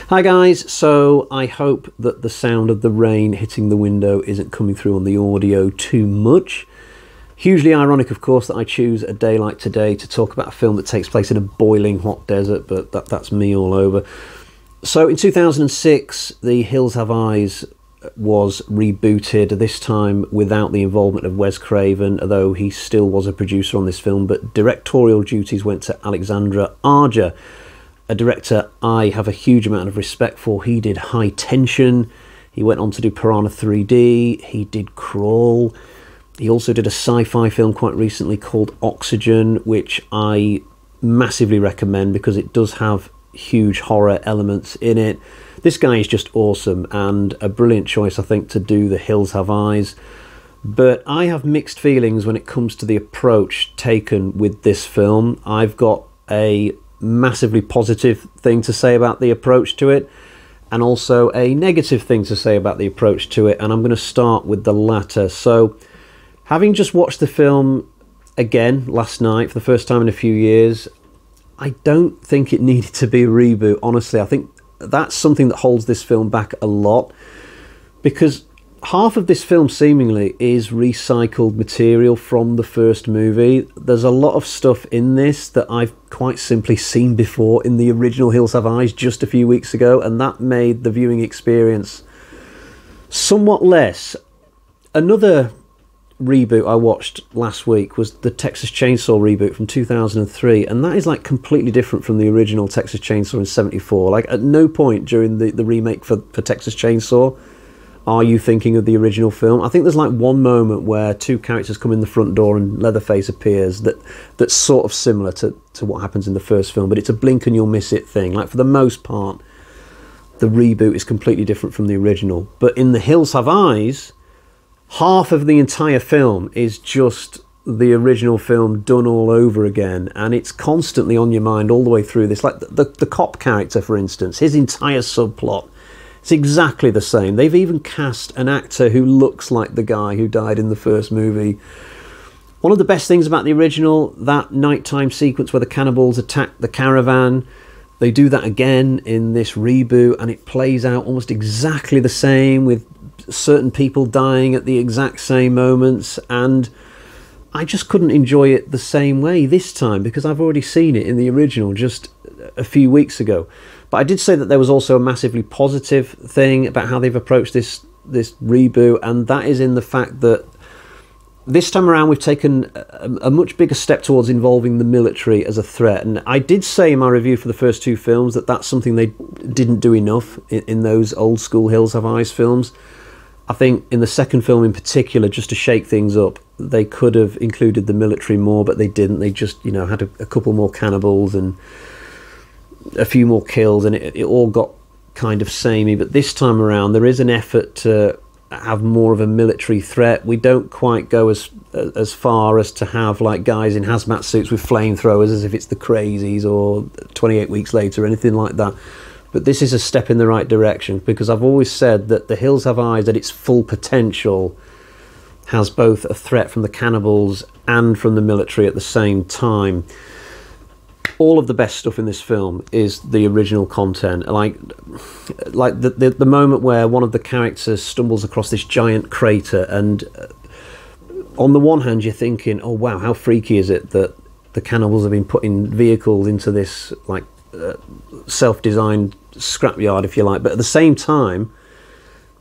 Hi guys, so I hope that the sound of the rain hitting the window isn't coming through on the audio too much. Hugely ironic, of course, that I choose a day like today to talk about a film that takes place in a boiling hot desert, but that's me all over. So in 2006, The Hills Have Eyes was rebooted, this time without the involvement of Wes Craven, although he still was a producer on this film, but directorial duties went to Alexandre Aja, a director I have a huge amount of respect for. He did High Tension, he went on to do Piranha 3D, he did Crawl, he also did a sci-fi film quite recently called Oxygen, which I massively recommend because it does have huge horror elements in it. This guy is just awesome and a brilliant choice, I think, to do The Hills Have Eyes. But I have mixed feelings when it comes to the approach taken with this film. I've got a massively positive thing to say about the approach to it, and also a negative thing to say about the approach to it, and I'm going to start with the latter. So, having just watched the film again last night for the first time in a few years, I don't think it needed to be a reboot, honestly. I think that's something that holds this film back a lot, because half of this film seemingly is recycled material from the first movie. There's a lot of stuff in this that I've quite simply seen before in the original Hills Have Eyes just a few weeks ago, and that made the viewing experience somewhat less. Another reboot I watched last week was the Texas Chainsaw reboot from 2003, and that is like completely different from the original Texas Chainsaw in '74. Like at no point during the remake for Texas Chainsaw are you thinking of the original film. I think there's like one moment where two characters come in the front door and Leatherface appears that's sort of similar to what happens in the first film, but it's a blink and you'll miss it thing. Like for the most part, the reboot is completely different from the original. But in The Hills Have Eyes, half of the entire film is just the original film done all over again, and it's constantly on your mind all the way through this. Like the cop character, for instance, his entire subplot, it's exactly the same. They've even cast an actor who looks like the guy who died in the first movie. One of the best things about the original, that nighttime sequence where the cannibals attack the caravan, they do that again in this reboot, and it plays out almost exactly the same, with certain people dying at the exact same moments, and I just couldn't enjoy it the same way this time because I've already seen it in the original just a few weeks ago. But I did say that there was also a massively positive thing about how they've approached this reboot, and that is in the fact that this time around we've taken a much bigger step towards involving the military as a threat. And I did say in my review for the first two films that that's something they didn't do enough in those old school Hills Have Eyes films. I think in the second film in particular, just to shake things up, they could have included the military more, but they didn't. They just, you know, had a couple more cannibals and a few more kills, and it all got kind of samey. But this time around there is an effort to have more of a military threat. We don't quite go as far as to have like guys in hazmat suits with flamethrowers as if it's the Crazies or 28 Weeks Later or anything like that. But this is a step in the right direction, because I've always said that The Hills Have Eyes at its full potential has both a threat from the cannibals and from the military at the same time. All of the best stuff in this film is the original content. Like the moment where one of the characters stumbles across this giant crater, and on the one hand you're thinking, oh wow, how freaky is it that the cannibals have been putting vehicles into this like self-designed scrapyard, if you like. But at the same time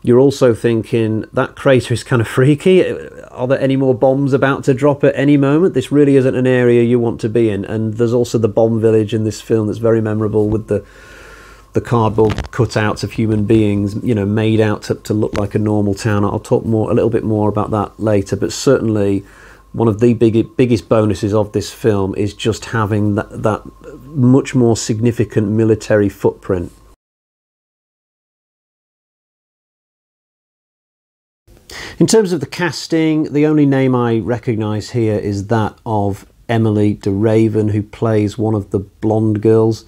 you're also thinking that crater is kind of freaky. Are there any more bombs about to drop at any moment? This really isn't an area you want to be in. And there's also the bomb village in this film that's very memorable, with the cardboard cutouts of human beings, you know, made out to look like a normal town. I'll talk a little bit more about that later, but certainly one of the biggest bonuses of this film is just having that much more significant military footprint. In terms of the casting, the only name I recognise here is that of Emily de Raven, who plays one of the blonde girls.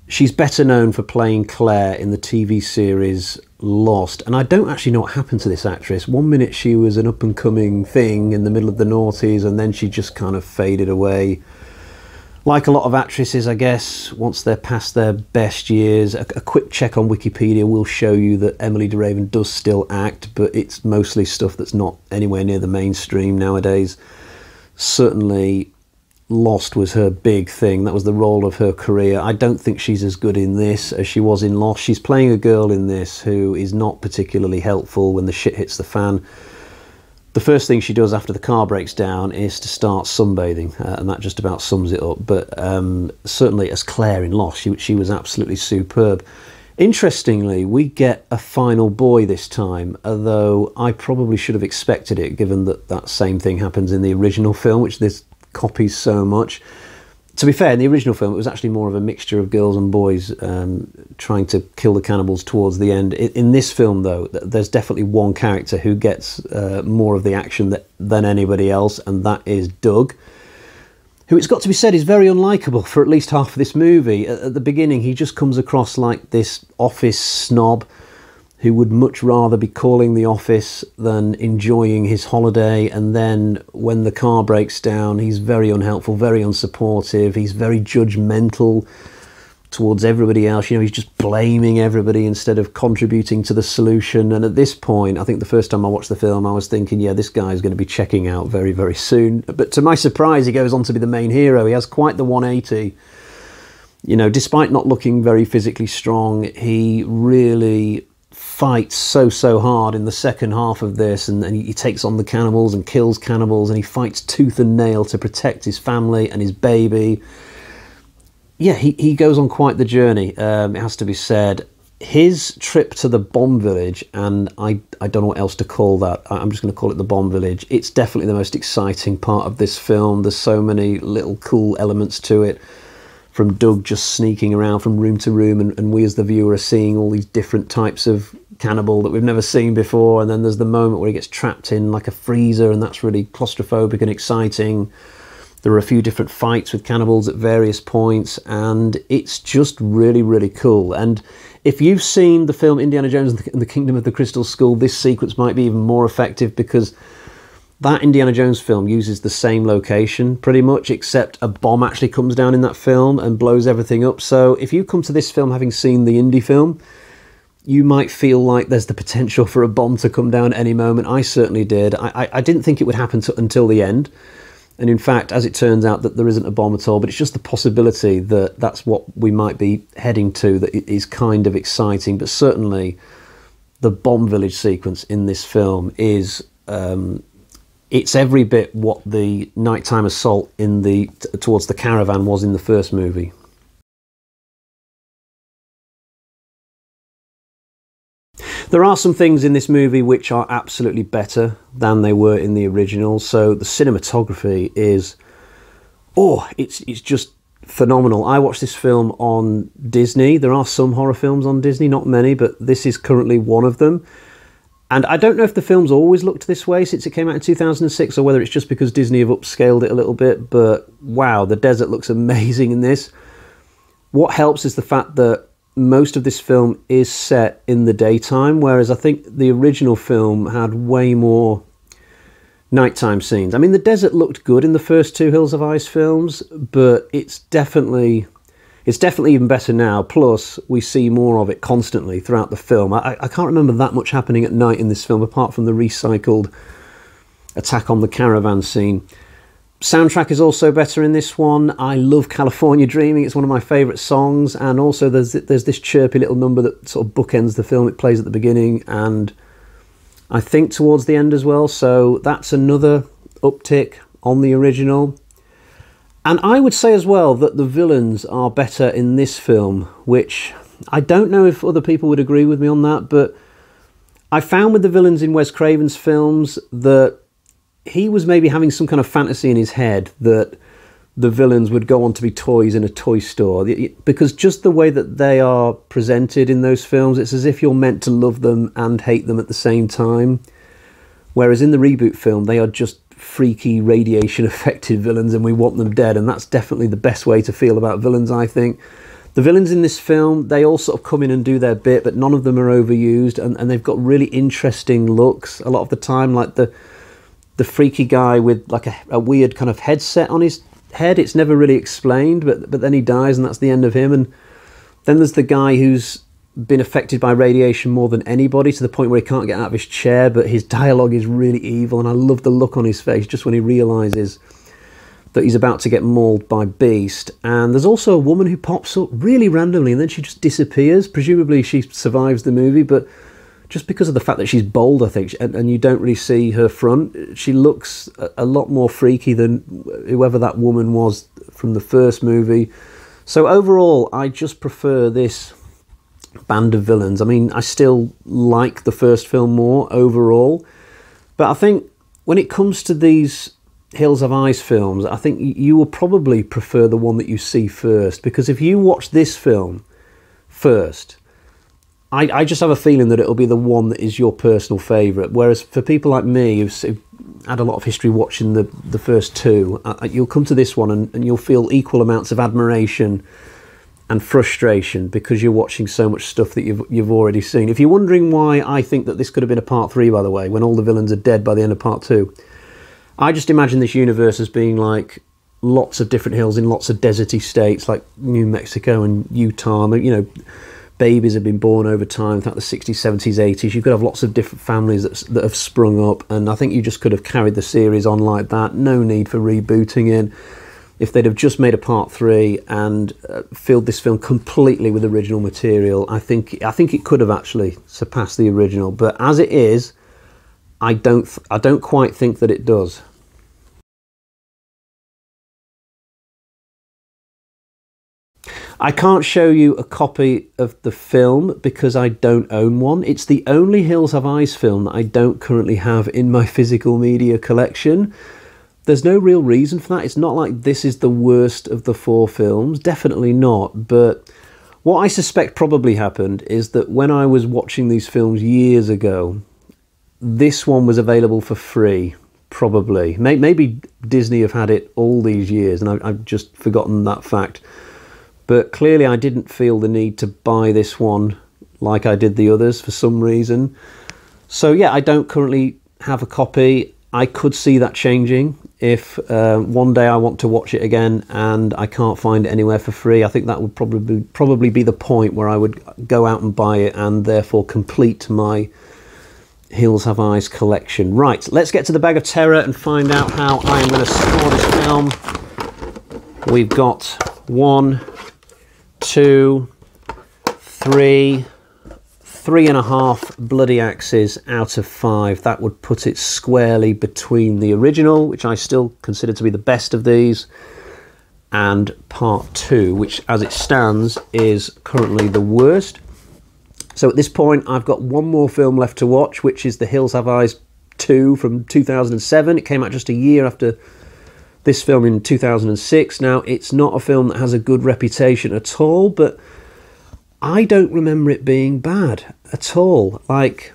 She's better known for playing Claire in the TV series Lost. And I don't actually know what happened to this actress. One minute she was an up-and-coming thing in the middle of the noughties, and then she just kind of faded away. Like a lot of actresses, I guess, once they're past their best years. A quick check on Wikipedia will show you that Emily de Raven does still act, but it's mostly stuff that's not anywhere near the mainstream nowadays. Certainly Lost was her big thing. That was the role of her career. I don't think she's as good in this as she was in Lost. She's playing a girl in this who is not particularly helpful when the shit hits the fan. The first thing she does after the car breaks down is to start sunbathing, and that just about sums it up. But certainly as Claire in Lost, she was absolutely superb. Interestingly, we get a final boy this time, although I probably should have expected it, given that that same thing happens in the original film, which this copies so much. To be fair, in the original film it was actually more of a mixture of girls and boys trying to kill the cannibals towards the end. In this film, though, there's definitely one character who gets more of the action than anybody else, and that is Doug, who, it's got to be said, is very unlikable for at least half of this movie. At the beginning, he just comes across like this office snob who would much rather be calling the office than enjoying his holiday. And then when the car breaks down, he's very unhelpful, very unsupportive. He's very judgmental towards everybody else. You know, he's just blaming everybody instead of contributing to the solution. And at this point, I think the first time I watched the film, I was thinking, yeah, this guy's going to be checking out very, very soon. But to my surprise, he goes on to be the main hero. He has quite the 180. You know, despite not looking very physically strong, he really fights so hard in the second half of this, and he takes on the cannibals and kills cannibals, and he fights tooth and nail to protect his family and his baby. Yeah, he goes on quite the journey, it has to be said. His trip to the bomb village, and I don't know what else to call that, I'm just going to call it the bomb village, it's definitely the most exciting part of this film. There's so many little cool elements to it, from Doug just sneaking around from room to room, and we as the viewer are seeing all these different types of cannibal that we've never seen before. And then there's the moment where he gets trapped in like a freezer, and that's really claustrophobic and exciting. There are a few different fights with cannibals at various points, and it's just really, really cool. And if you've seen the film Indiana Jones and the Kingdom of the Crystal Skull, this sequence might be even more effective, because that Indiana Jones film uses the same location pretty much, except a bomb actually comes down in that film and blows everything up. So if you come to this film having seen the Indy film, you might feel like there's the potential for a bomb to come down at any moment. I certainly did. I didn't think it would happen until the end. And in fact, as it turns out, that there isn't a bomb at all, but it's just the possibility that that's what we might be heading to that is kind of exciting. But certainly the bomb village sequence in this film is... it's every bit what the nighttime assault towards the caravan was in the first movie. There are some things in this movie which are absolutely better than they were in the original. So the cinematography is, it's just phenomenal. I watched this film on Disney. There are some horror films on Disney, not many, but this is currently one of them. And I don't know if the film's always looked this way since it came out in 2006, or whether it's just because Disney have upscaled it a little bit, but wow, the desert looks amazing in this. What helps is the fact that most of this film is set in the daytime, whereas I think the original film had way more nighttime scenes. I mean, the desert looked good in the first two Hills of Ice films, but it's definitely even better now. Plus, we see more of it constantly throughout the film. I can't remember that much happening at night in this film, apart from the recycled attack on the caravan scene. Soundtrack is also better in this one. I love California Dreaming. It's one of my favourite songs. And also there's this chirpy little number that sort of bookends the film. It plays at the beginning and I think towards the end as well. So that's another uptick on the original. And I would say as well that the villains are better in this film, which I don't know if other people would agree with me on that, but I found with the villains in Wes Craven's films that he was maybe having some kind of fantasy in his head that the villains would go on to be toys in a toy store, because just the way that they are presented in those films, it's as if you're meant to love them and hate them at the same time. Whereas in the reboot film, they are just freaky radiation affected villains and we want them dead, and that's definitely the best way to feel about villains, I think. The villains in this film, they all sort of come in and do their bit, but none of them are overused, and they've got really interesting looks a lot of the time, like the freaky guy with like a weird kind of headset on his head. It's never really explained, but then he dies and that's the end of him. And then there's the guy who's been affected by radiation more than anybody, to the point where he can't get out of his chair, but his dialogue is really evil, and I love the look on his face just when he realises that he's about to get mauled by Beast. And there's also a woman who pops up really randomly and then she just disappears. Presumably she survives the movie, but just because of the fact that she's bold, I think, and you don't really see her front, she looks a lot more freaky than whoever that woman was from the first movie. So overall, I just prefer this band of villains. I mean, I still like the first film more overall, but I think when it comes to these Hills Have Eyes films, I think you will probably prefer the one that you see first, because if you watch this film first, I just have a feeling that it'll be the one that is your personal favourite, whereas for people like me who've had a lot of history watching the first two, you'll come to this one and you'll feel equal amounts of admiration and frustration because you're watching so much stuff that you've already seen. If you're wondering why I think that this could have been a part 3, by the way, when all the villains are dead by the end of part 2, I just imagine this universe as being like lots of different hills in lots of deserty states like New Mexico and Utah. You know, babies have been born over time throughout the 60s, 70s, 80s. You could have lots of different families that have sprung up, and I think you just could have carried the series on like that. No need for rebooting it. If they'd have just made a part 3 and filled this film completely with original material, I think it could have actually surpassed the original. But as it is, I don't quite think that it does. I can't show you a copy of the film because I don't own one. It's the only Hills Have Eyes film that I don't currently have in my physical media collection. There's no real reason for that. It's not like this is the worst of the 4 films. Definitely not. But what I suspect probably happened is that when I was watching these films years ago, this one was available for free, probably. Maybe Disney have had it all these years and I've just forgotten that fact. But clearly I didn't feel the need to buy this one like I did the others for some reason. So yeah, I don't currently have a copy. I could see that changing if one day I want to watch it again and I can't find it anywhere for free. I think that would probably be the point where I would go out and buy it and therefore complete my Hills Have Eyes collection. Right, let's get to the bag of terror and find out how I am going to score this film. We've got 1, 2, 3, 3.5 bloody axes out of 5. That would put it squarely between the original, which I still consider to be the best of these, and part 2, which as it stands is currently the worst. So at this point I've got one more film left to watch, which is The Hills Have Eyes 2 from 2007. It came out just a year after this film in 2006. Now, it's not a film that has a good reputation at all, but I don't remember it being bad at all. Like,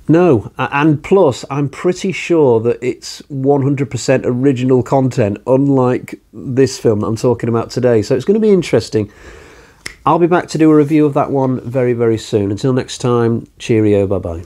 no. And plus, I'm pretty sure that it's 100% original content, unlike this film that I'm talking about today. So it's going to be interesting. I'll be back to do a review of that one very, very soon. Until next time, cheerio, bye-bye.